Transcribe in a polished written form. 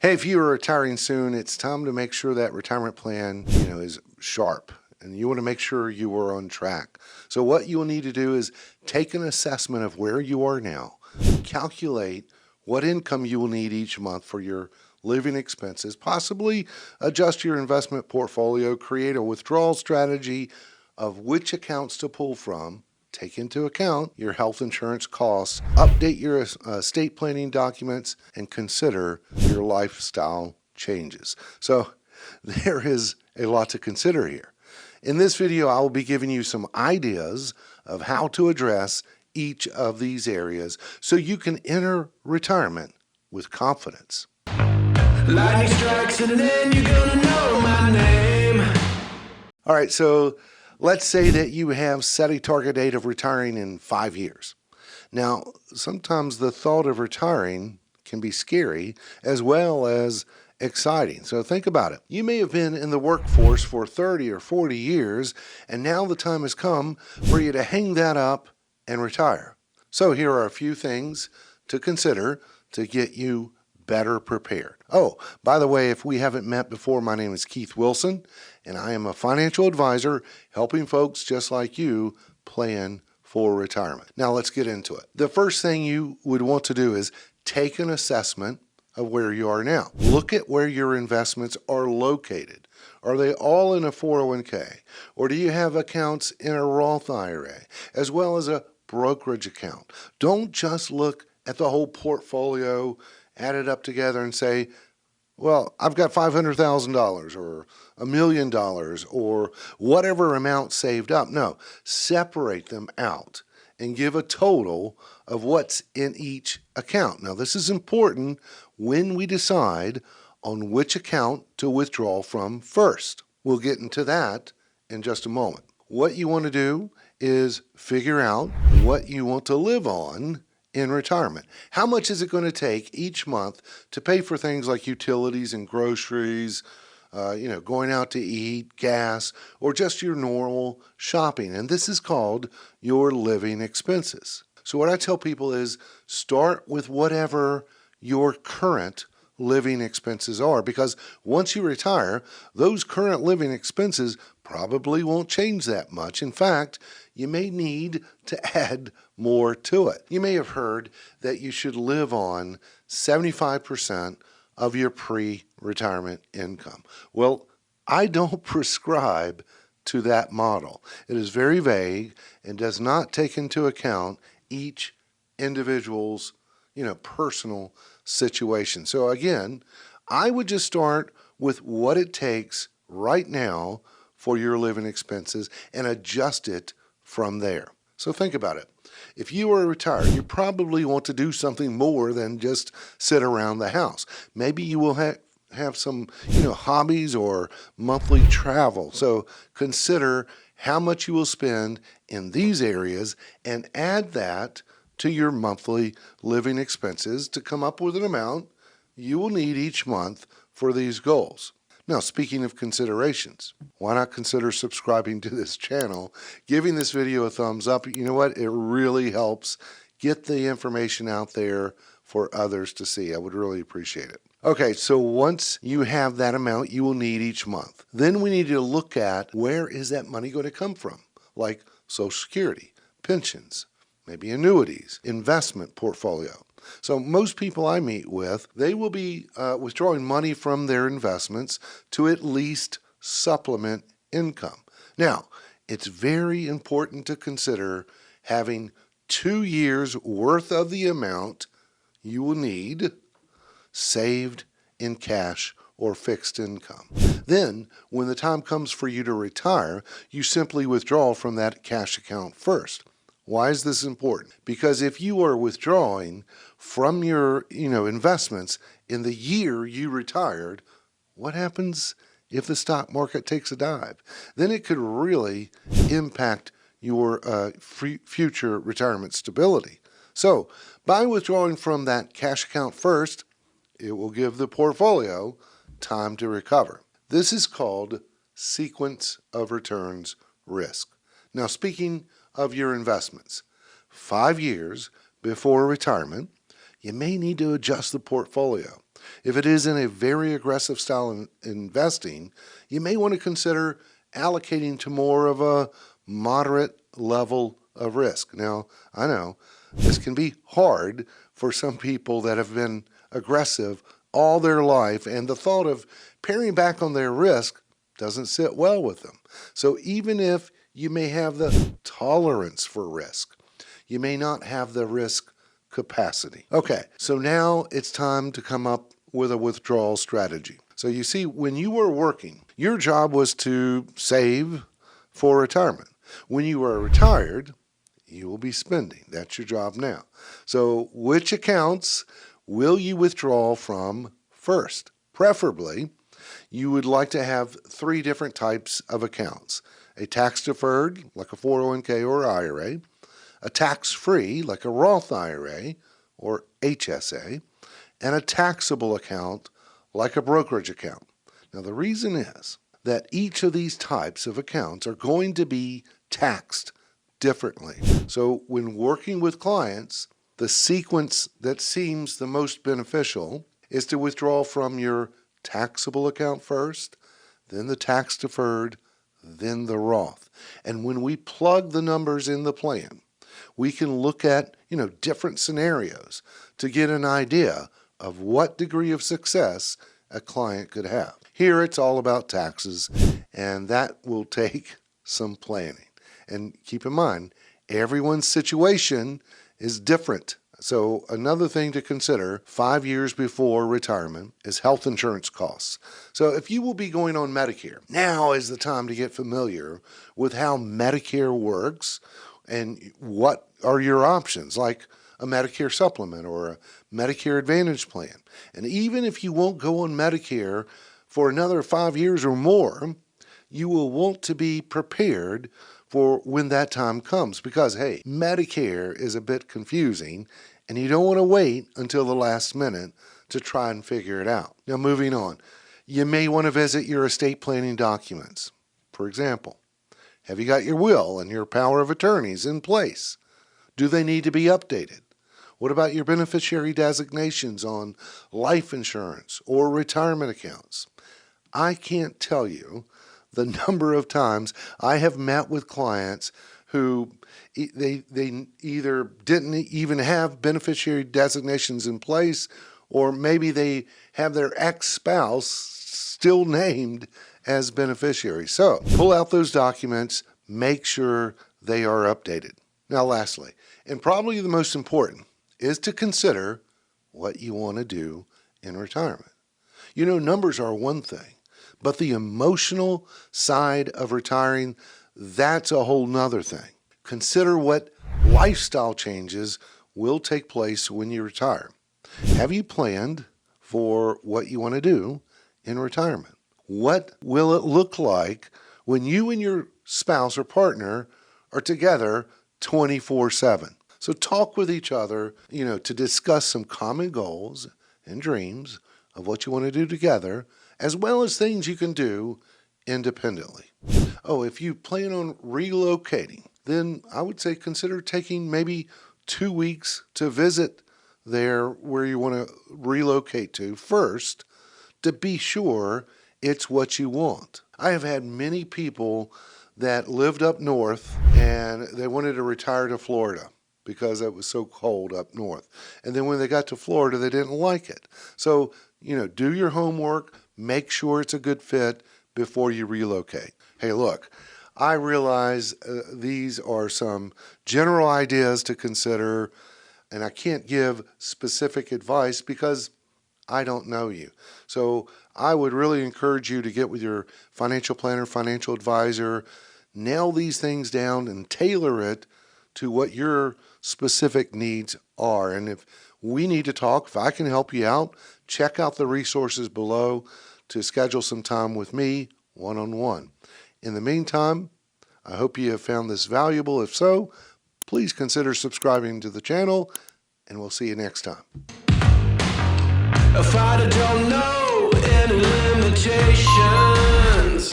Hey, if you are retiring soon, it's time to make sure that retirement plan, is sharp, and you want to make sure you are on track. So what you will need to do is take an assessment of where you are now, calculate what income you will need each month for your living expenses, possibly adjust your investment portfolio, create a withdrawal strategy of which accounts to pull from, take into account your health insurance costs, update your estate planning documents, and consider your lifestyle changes. So there is a lot to consider here. In this video, I will be giving you some ideas of how to address each of these areas so you can enter retirement with confidence. Lightning strikes and then you're gonna know my name. All right, so let's say that you have set a target date of retiring in 5 years. Now, sometimes the thought of retiring can be scary as well as exciting. So think about it. You may have been in the workforce for 30 or 40 years, and now the time has come for you to hang that up and retire. So here are a few things to consider to get you better prepared. Oh, by the way, if we haven't met before, my name is Keith Wilson, and I am a financial advisor helping folks just like you plan for retirement. Now let's get into it. The first thing you would want to do is take an assessment of where you are now. Look at where your investments are located. Are they all in a 401k? Or do you have accounts in a Roth IRA as well as a brokerage account? Don't just look at the whole portfolio, add it up together and say, well, I've got $500,000 or $1 million or whatever amount saved up. No, separate them out and give a total of what's in each account. Now, this is important when we decide on which account to withdraw from first. We'll get into that in just a moment. What you want to do is figure out what you want to live on in retirement. How much is it going to take each month to pay for things like utilities and groceries, going out to eat, gas, or just your normal shopping? And this is called your living expenses. So what I tell people is start with whatever your current living expenses are, because once you retire, those current living expenses probably won't change that much. In fact, you may need to add more to it. You may have heard that you should live on 75% of your pre-retirement income. Well, I don't prescribe to that model. It is very vague and does not take into account each individual's personal situation. So again, I would just start with what it takes right now for your living expenses and adjust it from there. So think about it. If you are retired, you probably want to do something more than just sit around the house. Maybe you will have some hobbies or monthly travel. So consider how much you will spend in these areas and add that to your monthly living expenses to come up with an amount you will need each month for these goals. Now, speaking of considerations, why not consider subscribing to this channel, giving this video a thumbs up? You know what? It really helps get the information out there for others to see. I would really appreciate it. Okay, so once you have that amount you will need each month, then we need to look at where is that money going to come from, like Social Security, pensions, maybe annuities, investment portfolio. So most people I meet with, they will be withdrawing money from their investments to at least supplement income. Now, it's very important to consider having 2 years worth of the amount you will need saved in cash or fixed income. Then, when the time comes for you to retire, you simply withdraw from that cash account first. Why is this important? Because if you are withdrawing from your investments in the year you retired, what happens if the stock market takes a dive? Then it could really impact your future retirement stability. So by withdrawing from that cash account first, it will give the portfolio time to recover. This is called sequence of returns risk. Now, speaking of your investments, 5 years before retirement, you may need to adjust the portfolio. If it is in a very aggressive style of investing, you may want to consider allocating to more of a moderate level of risk. Now, I know this can be hard for some people that have been aggressive all their life, and the thought of paring back on their risk doesn't sit well with them. So even if you may have the tolerance for risk, you may not have the risk capacity. Okay, so now it's time to come up with a withdrawal strategy. So you see, when you were working, your job was to save for retirement. When you are retired, you will be spending. That's your job now. So which accounts will you withdraw from first? Preferably, you would like to have 3 different types of accounts. A tax-deferred, like a 401k or IRA, a tax-free, like a Roth IRA or HSA, and a taxable account, like a brokerage account. Now, the reason is that each of these types of accounts are going to be taxed differently. So when working with clients, the sequence that seems the most beneficial is to withdraw from your taxable account first, then the tax-deferred, then the Roth. And when we plug the numbers in the plan, we can look at, different scenarios to get an idea of what degree of success a client could have. Here it's all about taxes, and that will take some planning. And keep in mind, everyone's situation is different. So another thing to consider 5 years before retirement is health insurance costs. So if you will be going on Medicare, now is the time to get familiar with how Medicare works and what are your options, like a Medicare supplement or a Medicare Advantage plan. And even if you won't go on Medicare for another 5 years or more, you will want to be prepared for when that time comes, because hey, Medicare is a bit confusing and you don't want to wait until the last minute to try and figure it out. Now, moving on, you may want to visit your estate planning documents. For example, have you got your will and your power of attorneys in place? Do they need to be updated? What about your beneficiary designations on life insurance or retirement accounts? I can't tell you the number of times I have met with clients who they either didn't even have beneficiary designations in place, or maybe they have their ex-spouse still named as beneficiary. So pull out those documents, make sure they are updated. Now lastly, and probably the most important, is to consider what you want to do in retirement. Numbers are one thing, but the emotional side of retiring, that's a whole nother thing. Consider what lifestyle changes will take place when you retire. Have you planned for what you want to do in retirement? What will it look like when you and your spouse or partner are together 24/7? So talk with each other, to discuss some common goals and dreams of what you want to do together, as well as things you can do independently. Oh, if you plan on relocating, then I would say consider taking maybe 2 weeks to visit there where you want to relocate to first, to be sure it's what you want. I have had many people that lived up north and they wanted to retire to Florida because it was so cold up north. And then when they got to Florida, they didn't like it. So, do your homework, make sure it's a good fit before you relocate. Hey, look, I realize these are some general ideas to consider, and I can't give specific advice because I don't know you. So I would really encourage you to get with your financial planner, financial advisor, nail these things down and tailor it to what your specific needs are. And if we need to talk, if I can help you out, check out the resources below to schedule some time with me one-on-one. In the meantime, I hope you have found this valuable. If so, please consider subscribing to the channel, and we'll see you next time. If I don't know any limitations.